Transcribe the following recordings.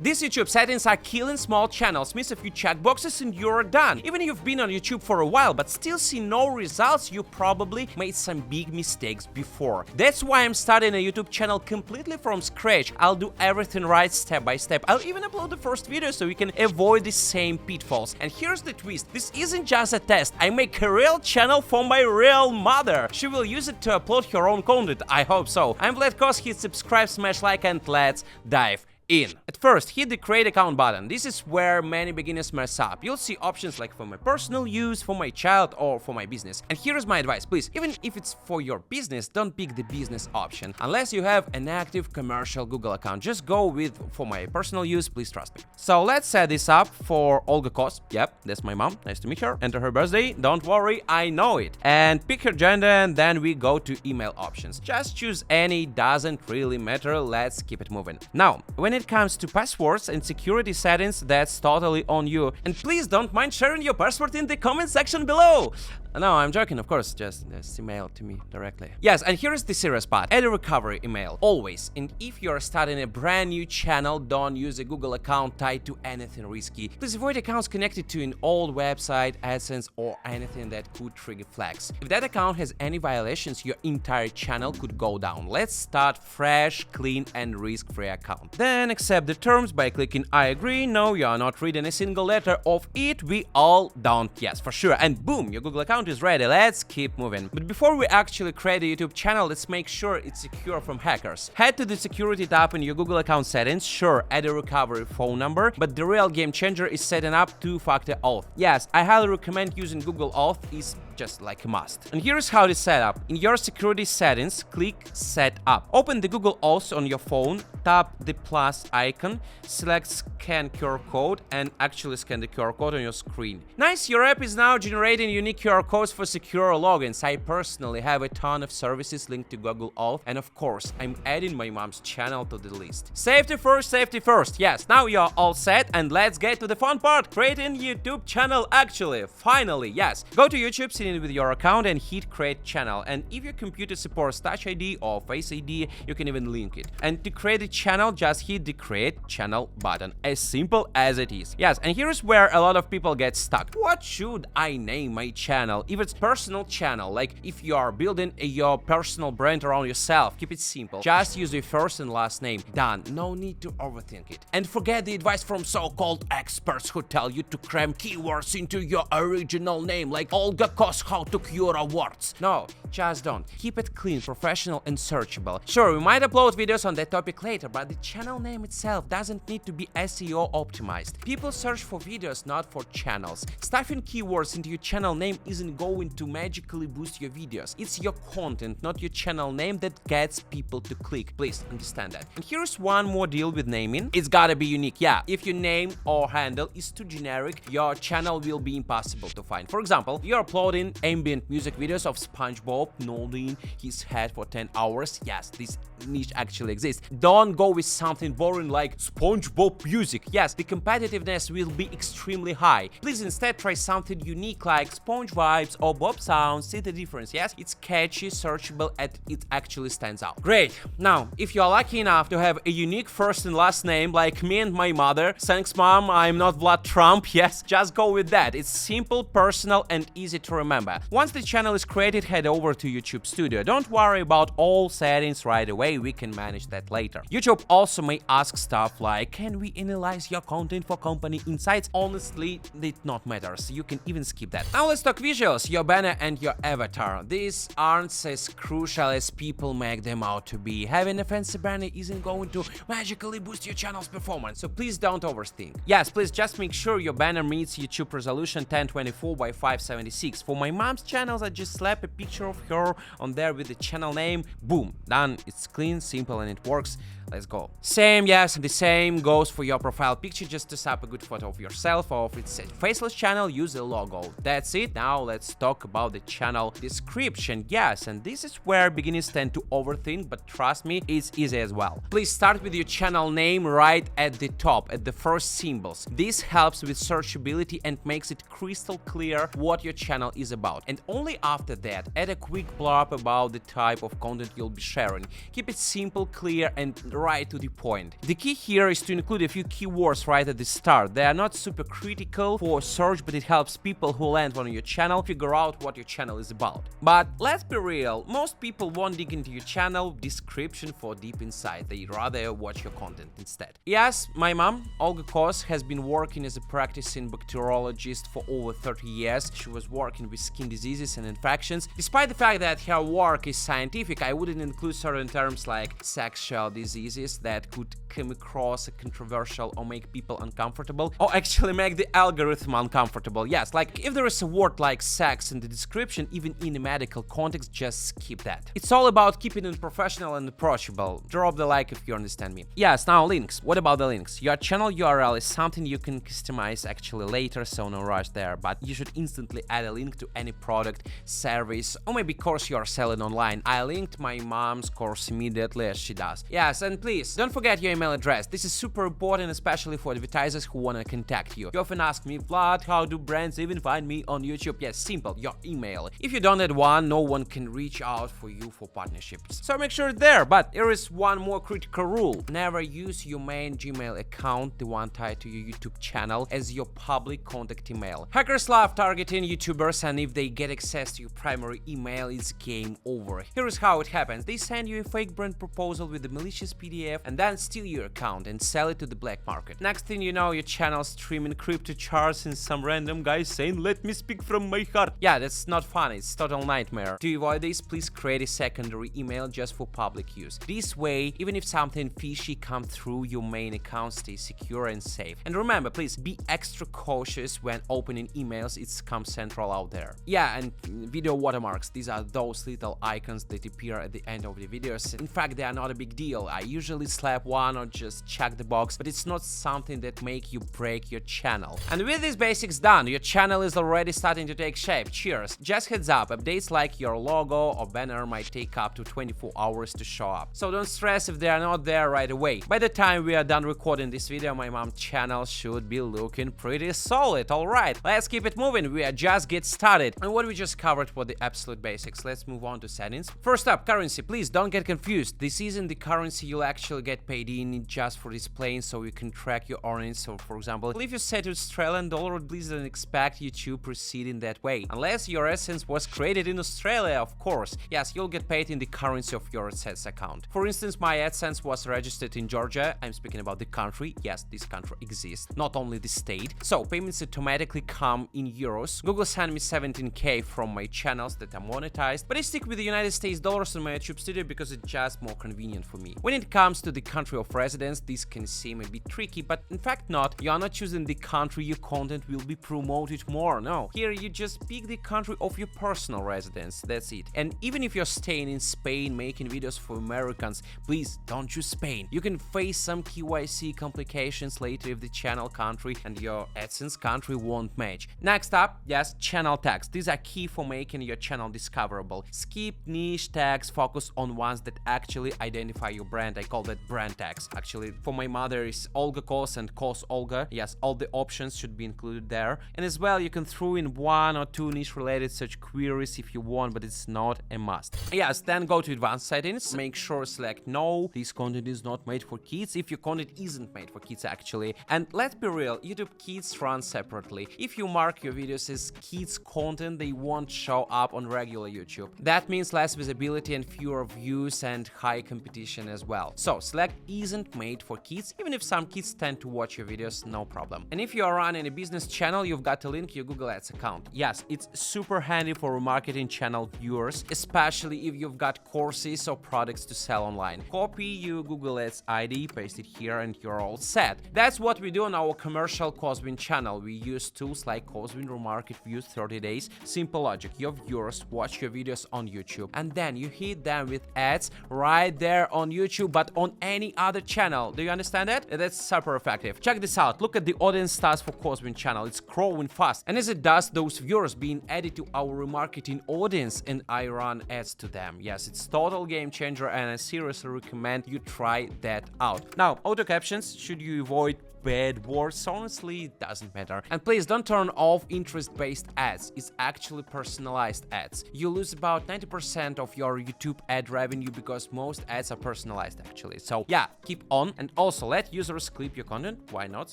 These YouTube settings are killing small channels, miss a few checkboxes and you're done. Even if you've been on YouTube for a while but still see no results, you probably made some big mistakes before. That's why I'm starting a YouTube channel completely from scratch. I'll do everything right step by step. I'll even upload the first video so you can avoid the same pitfalls. And here's the twist, this isn't just a test. I make a real channel for my real mother. She will use it to upload her own content, I hope so. I'm Vlad Kos, hit subscribe, smash like, and let's dive in. At first, hit the create account button. This is where many beginners mess up. You'll see options like for my personal use, for my child, or for my business. And here is my advice, please, even if it's for your business, don't pick the business option unless you have an active commercial Google account. Just go with for my personal use, please trust me. So let's set this up for Olga Kos. Yep, that's my mom. Nice to meet her. Enter her birthday. Don't worry, I know it. And pick her gender, and then we go to email options. Just choose any, doesn't really matter. Let's keep it moving. Now, when it comes to passwords and security settings, that's totally on you. And please don't mind sharing your password in the comment section below. No, I'm joking, of course, just email to me directly. Yes, and here is the serious part. Add a recovery email, always. And if you're starting a brand new channel, don't use a Google account tied to anything risky. Please avoid accounts connected to an old website, AdSense, or anything that could trigger flags. If that account has any violations, your entire channel could go down. Let's start fresh, clean, and risk-free account. Then accept the terms by clicking I agree. No, you are not reading a single letter of it. We all don't. Yes, for sure. And boom, your Google account is ready. Let's keep moving. But before we actually create a YouTube channel, let's make sure it's secure from hackers. Head to the security tab in your Google account settings. Sure, add a recovery phone number, but the real game changer is setting up two-factor auth. Yes, I highly recommend using Google Auth. Is just like a must. And here's how it is set up. In your security settings, click Set Up. Open the Google Auth on your phone, tap the plus icon, select Scan QR code, and actually scan the QR code on your screen. Nice, your app is now generating unique QR codes for secure logins. I personally have a ton of services linked to Google Auth, and of course, I'm adding my mom's channel to the list. Safety first, safety first. Yes, now you're all set, and let's get to the fun part, creating YouTube channel actually. Finally, yes. Go to YouTube, sign in with your account, and hit create channel. And if your computer supports Touch ID or Face ID, you can even link it. And to create a channel, just hit the create channel button. As simple as it is. Yes, and here's where a lot of people get stuck. What should I name my channel? If it's personal channel, like if you are building your personal brand around yourself, keep it simple. Just use your first and last name. Done. No need to overthink it. And forget the advice from so-called experts who tell you to cram keywords into your original name, like Olga Kos how to cure awards. No, just don't. Keep it clean, professional, and searchable. Sure, we might upload videos on that topic later, but the channel name itself doesn't need to be SEO optimized. People search for videos, not for channels. Stuffing keywords into your channel name isn't going to magically boost your videos. It's your content, not your channel name, that gets people to click. Please understand that. And here's one more deal with naming. It's gotta be unique. Yeah, if your name or handle is too generic, your channel will be impossible to find. For example, you're uploading ambient music videos of SpongeBob nodding his head for 10 hours. Yes, this niche actually exists. Don't go with something boring like SpongeBob music. Yes, the competitiveness will be extremely high. Please instead try something unique like Sponge Vibes or Bob Sounds. See the difference, yes? It's catchy, searchable, and it actually stands out. Great. Now, if you are lucky enough to have a unique first and last name like me and my mother, thanks mom, I'm not Vlad Trump, yes, just go with that. It's simple, personal, and easy to remember. Once the channel is created, head over to YouTube Studio. Don't worry about all settings right away, we can manage that later. YouTube also may ask stuff like, can we analyze your content for company insights? Honestly, it not matters. You can even skip that. Now let's talk visuals, your banner and your avatar. These aren't as crucial as people make them out to be. Having a fancy banner isn't going to magically boost your channel's performance, so please don't overthink. Yes, please just make sure your banner meets YouTube resolution 1024 by 576. For my mom's channels, I just slap a picture of her on there with the channel name. Boom, done. It's clean, simple, and it works. Let's go. Same, yes, the same goes for your profile picture. Just to snap a good photo of yourself, or if it's a faceless channel, use a logo. That's it. Now let's talk about the channel description. Yes, and this is where beginners tend to overthink, but trust me, it's easy as well. Please start with your channel name right at the top, at the first symbols. This helps with searchability and makes it crystal clear what your channel is about. And only after that, add a quick blurb about the type of content you'll be sharing. Keep it simple, clear, and right to the point. The key here is to include a few keywords right at the start. They are not super critical for search, but it helps people who land on your channel figure out what your channel is about. But let's be real, most people won't dig into your channel description for deep insight. They rather watch your content instead. Yes, my mom, Olga Kos, has been working as a practicing bacteriologist for over 30 years. She was working with skin diseases and infections. Despite the fact that her work is scientific, I wouldn't include certain terms like sexual diseases that could come across as controversial or make people uncomfortable, or actually make the algorithm uncomfortable. Yes, like if there is a word like sex in the description, even in a medical context, just skip that. It's all about keeping it professional and approachable. Drop the like if you understand me. Yes, now links. What about the links? Your channel URL is something you can customize actually later, so no rush there, but you should instantly add a link to any product, service, or maybe course you are selling online. I linked my mom's course immediately as she does. Yes, and please don't forget your email address. This is super important, especially for advertisers who want to contact you. You often ask me, Vlad, how do brands even find me on YouTube? Yes, simple, your email. If you don't add one, no one can reach out for you for partnerships. So make sure it's there. But there is one more critical rule. Never use your main Gmail account, the one tied to your YouTube channel, as your public contact email. Hackers love targeting YouTubers, and if they get access to your primary email, it's game over. Here is how it happens. They send you a fake brand proposal with a malicious PDF and then steal your account and sell it to the black market. Next thing you know, your channel streaming crypto charts and some random guy saying, "Let me speak from my heart." Yeah, that's not fun, it's total nightmare. To avoid this, please create a secondary email just for public use. This way, even if something fishy comes through, your main account stays secure and safe. And remember, please be extra cautious when opening emails, it's Scam Central out there. Yeah, and video watermarks, these are those little icons that appear at the end of the videos. In fact, they are not a big deal. I usually slap one or just check the box, but it's not something that make you break your channel. And with these basics done, your channel is already starting to take shape. Cheers! Just heads up, updates like your logo or banner might take up to 24 hours to show up. So don't stress if they are not there right away. By the time we are done recording this video, my mom's channel should be looking pretty solid. Alright, let's keep it moving. We are just get started. And what we just covered were the absolute basics. Let's move on to settings. First up, currency. Please don't get confused. This isn't the currency you'll actually get paid in just for displaying, so you can track your earnings. So for example, if you set Australian dollar, please don't expect you to proceed in that way. Unless your AdSense was created in Australia, of course. Yes, you'll get paid in the currency of your AdSense account. For instance, my AdSense was registered in Georgia. I'm speaking about the country. Yes, this country exists, not only the state. So payments automatically come in euros. Google sent me 17k from my channels that are monetized, but I stick with the United States dollars on my YouTube studio because it's just more convenient for me. When it comes to the country of residence, this can seem a bit tricky, but in fact not. You are not choosing the country your content will be promoted more. No, here you just pick the country of your personal residence. That's it. And even if you're staying in Spain making videos for Americans, please don't choose Spain. You can face some KYC complications later if the channel country and your AdSense country won't match. Next up, yes, channel tags. These are key for making your channel discoverable. Skip niche tags, focus on ones that actually identify your brand. I call that brand tags. Actually, for my mother is Olga Kos and Kos Olga. Yes, all the options should be included there. And as well, you can throw in one or two niche related search queries if you want, but it's not a must. Yes, then go to advanced settings. Make sure select no, this content is not made for kids if your content isn't made for kids actually. And let's be real, YouTube Kids run separately. If you mark your videos as kids content, they won't show up on regular YouTube. That means less visibility and fewer views and high competition as well. So select isn't made for kids, even if some kids tend to watch your videos, no problem. And if you are running a business channel, you've got to link your Google Ads account. Yes, it's super handy for remarketing channel viewers, especially if you've got courses or products to sell online. Copy your Google Ads ID, paste it here, and you're all set. That's what we do on our commercial Coswin channel. We use tools like Coswin Remarket Views 30 days. Simple logic. Your viewers watch your videos on YouTube, and then you hit them with ads right there on YouTube, but on any other channel. Do you understand that? That's super effective. Check this out. Look at the audience stats for Coswin channel. It's growing fast. And as it does, those viewers being added to our remarketing audience, and I run ads to them. Yes, it's total game changer, and I seriously recommend you try that out. Now, auto captions, should you avoid bad words? Honestly, it doesn't matter. And please don't turn off interest-based ads. It's actually personalized ads. You lose about 90% of your YouTube ad revenue because most ads are personalized actually. So yeah, keep on, and also let users clip your content. Why not?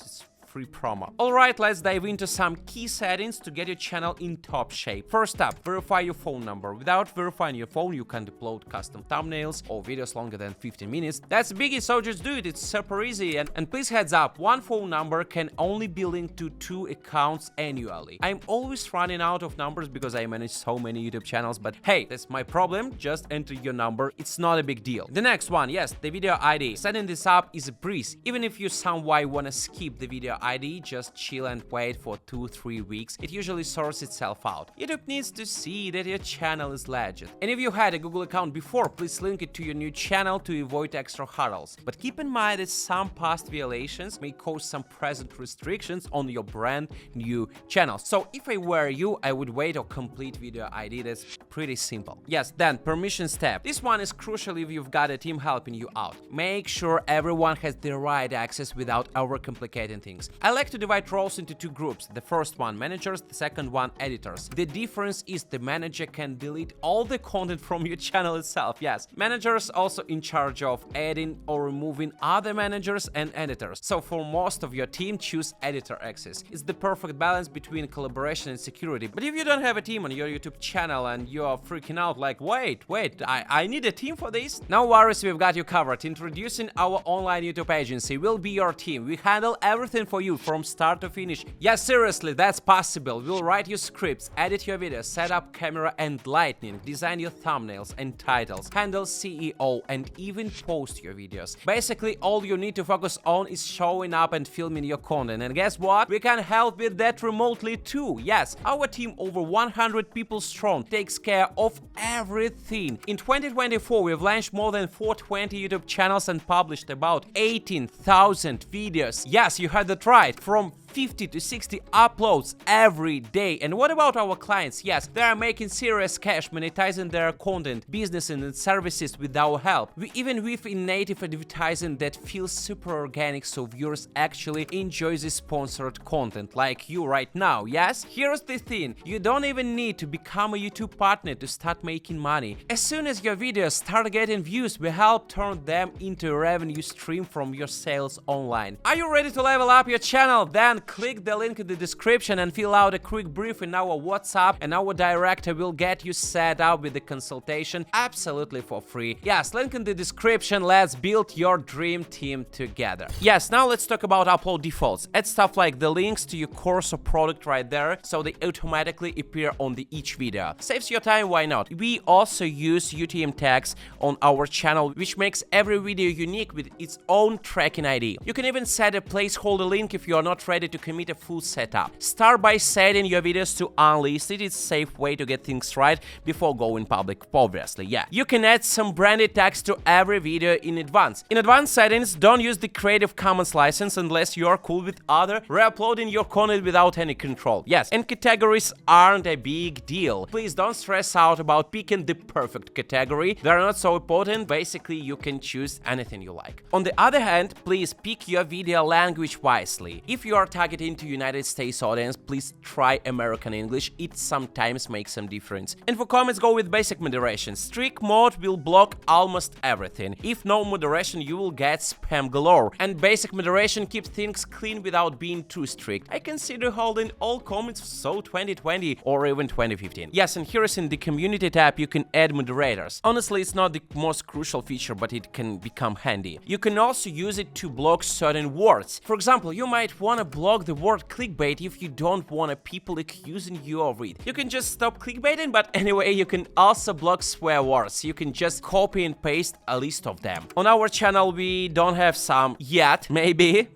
It's free promo. Alright, let's dive into some key settings to get your channel in top shape. First up, verify your phone number. Without verifying your phone, you can't upload custom thumbnails or videos longer than 15 minutes. That's a biggie, so just do it. It's super easy. And please heads up, one phone number can only be linked to 2 accounts annually. I'm always running out of numbers because I manage so many YouTube channels, but hey, that's my problem. Just enter your number. It's not a big deal. The next one, yes, the video ID. Setting this up is a breeze. Even if you somewhat want to skip the video ID, just chill and wait for 2-3 weeks. It usually sorts itself out. YouTube needs to see that your channel is legit. And if you had a Google account before, please link it to your new channel to avoid extra hurdles. But keep in mind that some past violations may cause some present restrictions on your brand new channel. So if I were you, I would wait or complete video ID. That's pretty simple. Yes, then permissions tab. This one is crucial if you've got a team helping you out. Make sure everyone has the right access without overcomplicating things. I like to divide roles into 2 groups. The first one managers, the second one editors. The difference is the manager can delete all the content from your channel itself. Yes, managers also in charge of adding or removing other managers and editors. So for most of your team, choose editor access. It's the perfect balance between collaboration and security. But if you don't have a team on your YouTube channel and you're freaking out like, wait, I need a team for this? No worries, we've got you covered. Introducing our online YouTube agency. We'll be your team. We handle everything for you from start to finish. Yeah, seriously, that's possible. We'll write your scripts, edit your videos, set up camera and lighting, design your thumbnails and titles, handle SEO, and even post your videos. Basically, all you need to focus on is showing up and filming your content. And guess what? We can help with that remotely too. Yes, our team, over 100 people strong, takes care of everything. In 2024, we've launched more than 420 YouTube channels and published about 18,000 videos. Yes, you heard that right. From 50 to 60 uploads every day. And what about our clients? Yes, they are making serious cash monetizing their content, businesses and services with our help. We even weave in native advertising that feels super organic, so viewers actually enjoy the sponsored content like you right now. Yes, here's the thing, you don't even need to become a YouTube partner to start making money. As soon as your videos start getting views, we help turn them into a revenue stream from your sales online. Are you ready to level up your channel? Then click the link in the description and fill out a quick brief in our WhatsApp, and our director will get you set up with the consultation absolutely for free. Yes, link in the description. Let's build your dream team together. Yes, now let's talk about upload defaults. Add stuff like the links to your course or product right there, so they automatically appear on each video. Saves your time, why not? We also use UTM tags on our channel, which makes every video unique with its own tracking ID. You can even set a placeholder link if you are not ready to commit a full setup. Start by setting your videos to unlisted. It's a safe way to get things right before going public, obviously. Yeah, you can add some branded tags to every video in advance. In advanced settings, don't use the Creative Commons license unless you are cool with other re-uploading your content without any control. Yes, and categories aren't a big deal. Please don't stress out about picking the perfect category. They're not so important. Basically, you can choose anything you like. On the other hand, please pick your video language wisely. If you are targeting to United States audience, please try American English. It sometimes makes some difference. And for comments, go with basic moderation. Strict mode will block almost everything. If no moderation, you will get spam galore. And basic moderation keeps things clean without being too strict. I consider holding all comments so 2020 or even 2015. Yes, and here is in the community tab, you can add moderators. Honestly, it's not the most crucial feature, but it can become handy. You can also use it to block certain words. For example, you might want to block the word clickbait if you don't want people accusing you of it. You can just stop clickbaiting, but anyway, you can also block swear words. You can just copy and paste a list of them. On our channel, we don't have some yet, maybe,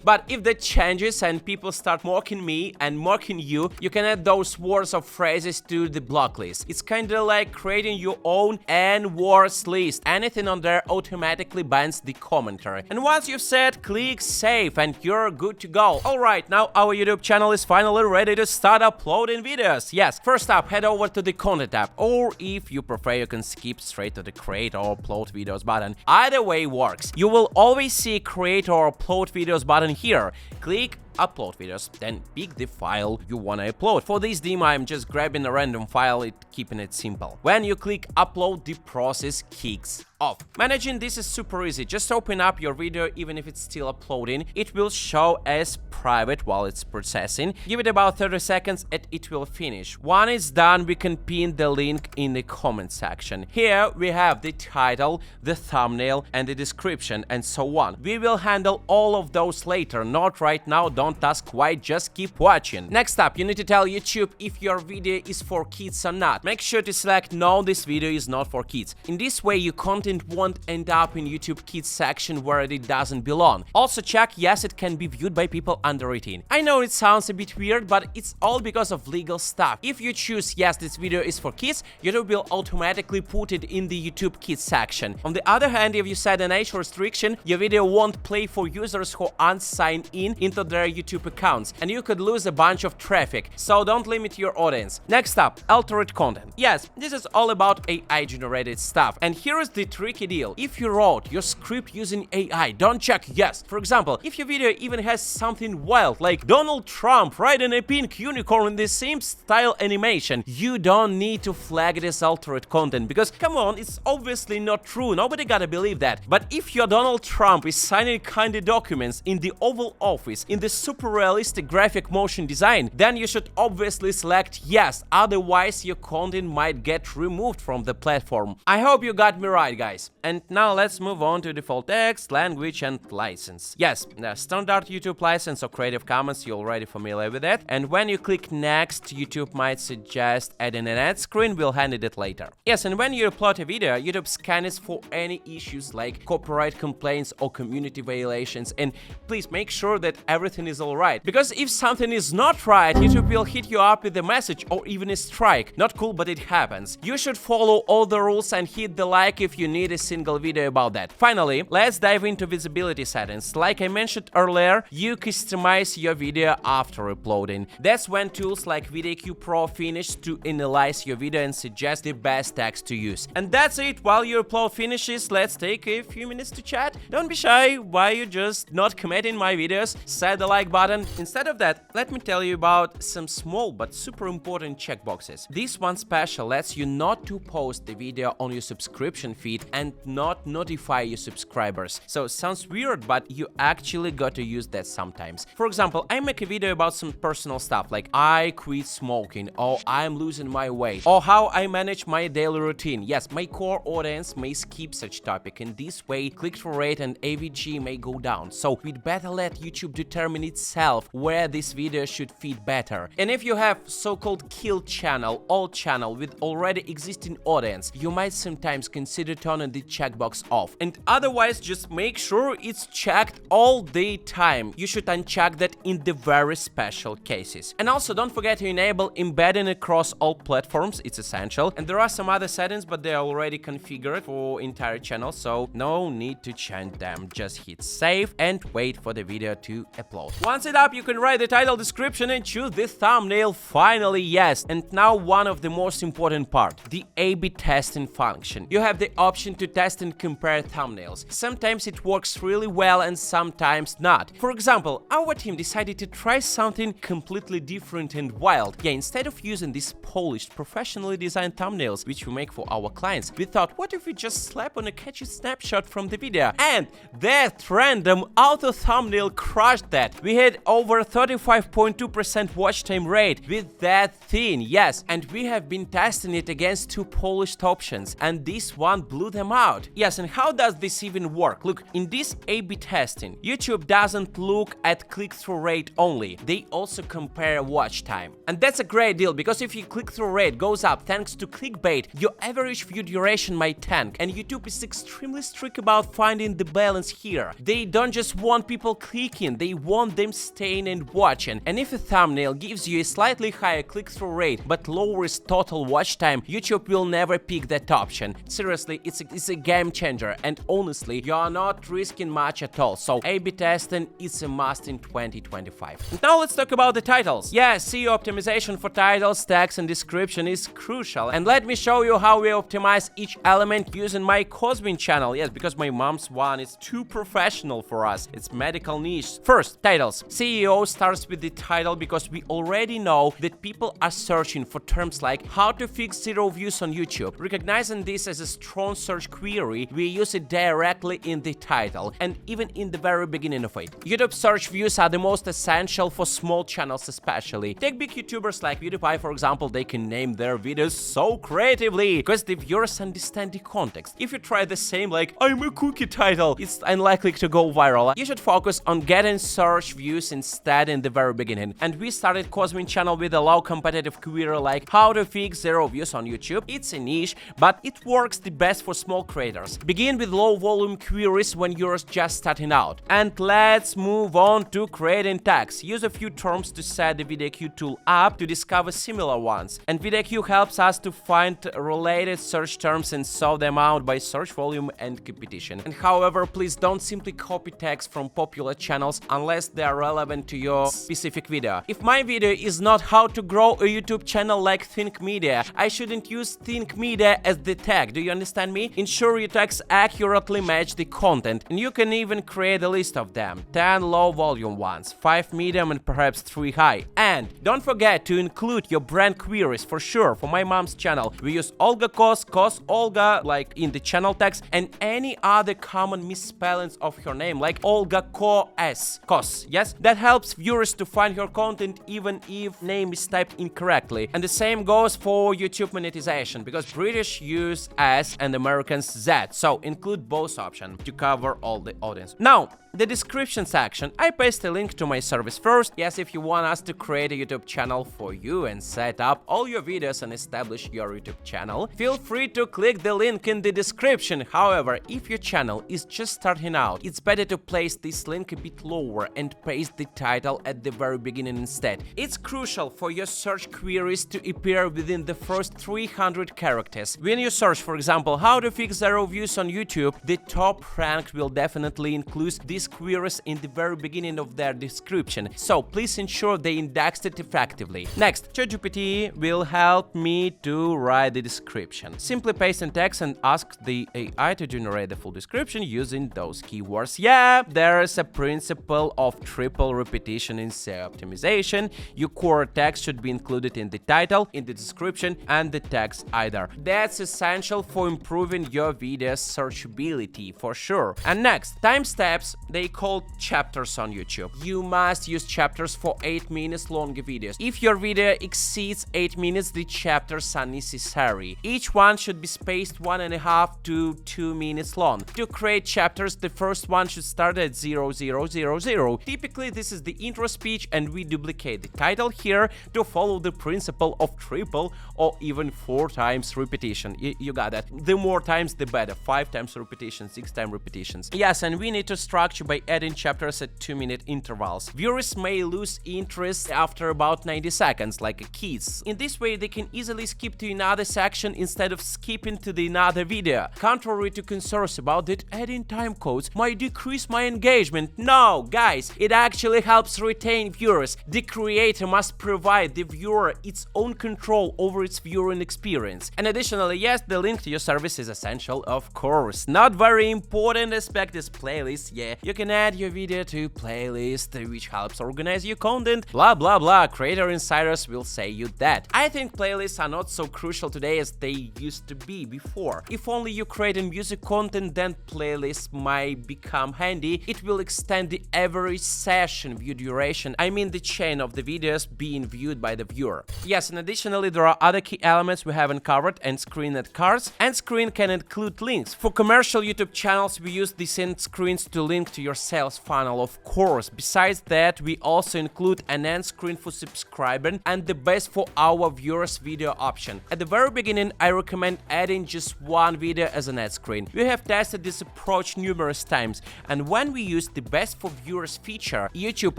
but if that changes and people start mocking me and mocking you, you can add those words or phrases to the block list. It's kind of like creating your own N-words list. Anything on there automatically bans the commentary. And once you've said click save and you're good to go. Alright, Alright, now our YouTube channel is finally ready to start uploading videos. Yes, first up, head over to the Content tab, or if you prefer, you can skip straight to the Create or Upload Videos button. Either way works. You will always see Create or Upload Videos button here. Click Upload Videos, then pick the file you want to upload. For this demo, I'm just grabbing a random file, keeping it simple. When you click Upload, the process kicks off. Managing this is super easy. Just open up your video, even if it's still uploading. It will show as private while it's processing. Give it about 30 seconds and it will finish. When it's done, we can pin the link in the comment section. Here we have the title, the thumbnail, and the description, and so on. We will handle all of those later, not right now. Don't ask why, just keep watching. Next up, you need to tell YouTube if your video is for kids or not. Make sure to select no, this video is not for kids. In this way, your content won't end up in YouTube Kids section where it doesn't belong. Also check yes, it can be viewed by people under 18. I know it sounds a bit weird, but it's all because of legal stuff. If you choose yes, this video is for kids, YouTube will automatically put it in the YouTube Kids section. On the other hand, if you set an age restriction, your video won't play for users who aren't signed in into their YouTube accounts, and you could lose a bunch of traffic, so don't limit your audience. Next up, altered content. Yes, this is all about AI generated stuff, and here is the tricky deal. If you wrote your script using AI, don't check yes. For example, if your video even has something wild like Donald Trump riding a pink unicorn in the same style animation, you don't need to flag it as altered content, because come on, it's obviously not true, nobody gotta believe that. But if your Donald Trump is signing kinda documents in the Oval Office in the super realistic graphic motion design, then you should obviously select yes, otherwise your content might get removed from the platform. I hope you got me right, guys. And now let's move on to default text, language, and license. Yes, the standard YouTube license or Creative Commons, you're already familiar with that. And when you click next, YouTube might suggest adding an ad screen, we'll handle it later. Yes, and when you upload a video, YouTube scans for any issues like copyright complaints or community violations, and please make sure that everything is alright. Because if something is not right, YouTube will hit you up with a message or even a strike. Not cool, but it happens. You should follow all the rules and hit the like if you need a single video about that. Finally, let's dive into visibility settings. Like I mentioned earlier, you customize your video after uploading. That's when tools like VidIQ Pro finish to analyze your video and suggest the best text to use. And that's it. While your upload finishes, let's take a few minutes to chat. Don't be shy. Why you just not commenting my videos? Set the like button. Instead of that, let me tell you about some small but super important checkboxes. This one special lets you not to post the video on your subscription feed and not notify your subscribers. So sounds weird, but you actually got to use that sometimes. For example, I make a video about some personal stuff like I quit smoking, or I'm losing my weight, or how I manage my daily routine. Yes, my core audience may skip such topic, and this way click-through rate and AVG may go down. So we'd better let YouTube determine itself where this video should fit better. And if you have so-called kill channel, old channel with already existing audience, you might sometimes consider turning the checkbox off. And otherwise, just make sure it's checked all the time. You should uncheck that in the very special cases. And also don't forget to enable embedding across all platforms, it's essential. And there are some other settings, but they are already configured for entire channel, so no need to change them. Just hit save and wait for the video to upload. Once it's up, you can write the title, description, and choose the thumbnail. Finally, yes. And now one of the most important part, the A/B testing function. You have the option to test and compare thumbnails. Sometimes it works really well and sometimes not. For example, our team decided to try something completely different and wild. Yeah, instead of using these polished, professionally designed thumbnails which we make for our clients, we thought, what if we just slap on a catchy snapshot from the video? And that random auto thumbnail crushed that. We had over 35.2% watch time rate with that thing, yes, and we have been testing it against two polished options, and this one blew them out. Yes, and how does this even work? Look, in this A/B testing, YouTube doesn't look at click-through rate only, they also compare watch time. And that's a great deal, because if your click-through rate goes up thanks to clickbait, your average view duration might tank, and YouTube is extremely strict about finding the balance here. They don't just want people clicking, they want them staying and watching. And if a thumbnail gives you a slightly higher click-through rate but lowers total watch time, YouTube will never pick that option. Seriously, it's a game changer, and honestly, you are not risking much at all. So A/B testing is a must in 2025. Now let's talk about the titles. Yeah, SEO optimization for titles, tags, and description is crucial. And let me show you how we optimize each element using my Cosmin channel. Yes, because my mom's one is too professional for us. It's medical niche. First, titles. SEO starts with the title because we already know that people are searching for terms like how to fix 0 views on YouTube. Recognizing this as a strong search query, we use it directly in the title and even in the very beginning of it. YouTube search views are the most essential for small channels especially. Take big YouTubers like PewDiePie, for example. They can name their videos so creatively because the viewers understand the context. If you try the same like I'm a cookie title, it's unlikely to go viral. You should focus on getting search views instead in the very beginning. And we started Cosmin channel with a low competitive query like how to fix 0 views on YouTube. It's a niche, but it works the best for small creators. Begin with low volume queries when you're just starting out. And let's move on to creating tags. Use a few terms to set the VideoQ tool up to discover similar ones. And VideoQ helps us to find related search terms and sort them out by search volume and competition. And however, please don't simply copy tags from popular channels unless they are relevant to your specific video. If my video is not how to grow a YouTube channel like Think Media, I shouldn't use Think Media as the tag. Do you understand me? Ensure your tags accurately match the content, and you can even create a list of them. 10 low volume ones, 5 medium, and perhaps 3 high. And don't forget to include your brand queries for sure. For my mom's channel, we use Olga Kos, Olga, like in the channel text, and any other common misspellings of her name, like Olga Kos. Yes, that helps viewers to find her content even if name is typed incorrectly. And the same goes for YouTube monetization, because British use S and Americans Z, so include both options to cover all the audience. Now, the description section. I paste a link to my service first. Yes, if you want us to create a YouTube channel for you and set up all your videos and establish your YouTube channel, feel free to click the link in the description. However, if your channel is just starting out, it's better to place this link a bit lower and paste the title at the very beginning instead. It's crucial for your search queries to appear within the first 300 characters. When you search, for example, how to fix 0 views on YouTube, the top rank will definitely include these queries in the very beginning of their description, so please ensure they indexed it effectively. Next, ChatGPT will help me to write the description. Simply paste in text and ask the AI to generate the full description using those keywords. Yeah, there is a principle of triple repetition in SEO optimization. Your core text should be included in the title, in the description, and the text either. That's essential for improving your video's searchability for sure. And next, timestamps. They call chapters on YouTube. You must use chapters for 8 minutes long videos. If your video exceeds 8 minutes, the chapters are necessary. Each one should be spaced 1.5 to 2 minutes long. To create chapters, the first one should start at 0000. Typically, this is the intro speech, and we duplicate the title here to follow the principle of triple or even 4 times repetition. You got that. The more times, the better. 5 times repetition, 6 times repetitions. Yes, and we need to structure by adding chapters at 2-minute intervals. Viewers may lose interest after about 90 seconds, like kids. In this way, they can easily skip to another section instead of skipping to the another video. Contrary to concerns about that adding time codes might decrease my engagement. No, guys, it actually helps retain viewers. The creator must provide the viewer its own control over its viewing experience. And additionally, yes, the link to your service is essential, of course. Not very important aspect is playlist. Yeah, you can add your video to playlist, which helps organize your content. Blah blah blah. Creator insiders will say you that. I think playlists are not so crucial today as they used to be before. If only you create music content, then playlists might become handy. It will extend the average session view duration. I mean the chain of the videos being viewed by the viewer. Yes, and additionally, there are other key elements we haven't covered. End screen at cards. End screen can include links. For commercial YouTube channels, we use these end screens to link to your sales funnel, of course. Besides that, we also include an end screen for subscribing and the best for our viewers video option. At the very beginning, I recommend adding just one video as an ad screen. We have tested this approach numerous times, and when we use the best for viewers feature, YouTube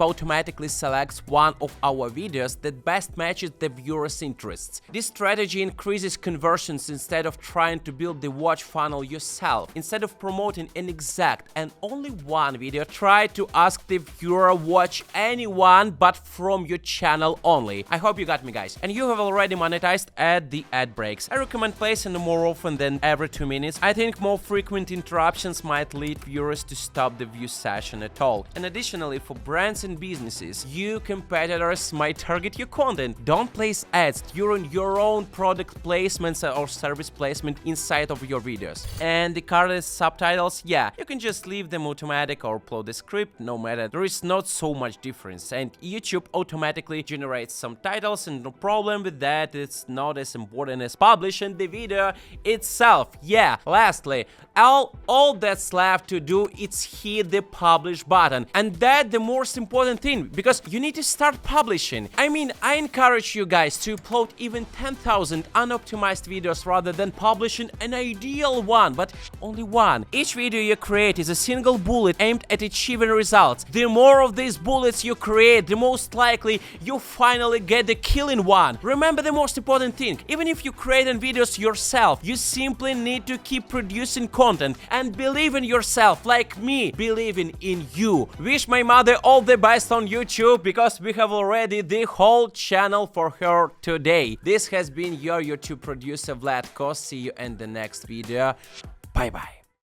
automatically selects one of our videos that best matches the viewer's interests. This strategy increases conversions instead of trying to build the watch funnel yourself. Instead of promoting an exact and only one one video, try to ask the viewer watch anyone but from your channel only. I hope you got me, guys. And you have already monetized at the ad breaks. I recommend placing them more often than every 2 minutes. I think more frequent interruptions might lead viewers to stop the view session at all. And additionally, for brands and businesses, you competitors might target your content. Don't place ads during your own product placements or service placement inside of your videos. And the carded subtitles, yeah, you can just leave them automatic or upload the script, no matter. There is not so much difference, and YouTube automatically generates some titles, and no problem with that. It's not as important as publishing the video itself. Yeah, lastly, all that's left to do is hit the publish button, and that's the most important thing, because you need to start publishing. I mean, I encourage you guys to upload even 10,000 unoptimized videos rather than publishing an ideal one, but only one. Each video you create is a single bullet aimed at achieving results. The more of these bullets you create, the most likely you finally get the killing one. Remember the most important thing: even if you create videos yourself, you simply need to keep producing content and believe in yourself, like me believing in you. Wish my mother all the best on YouTube, because we have already the whole channel for her today. This has been your YouTube producer Vlad Kos. See you in the next video. Bye bye.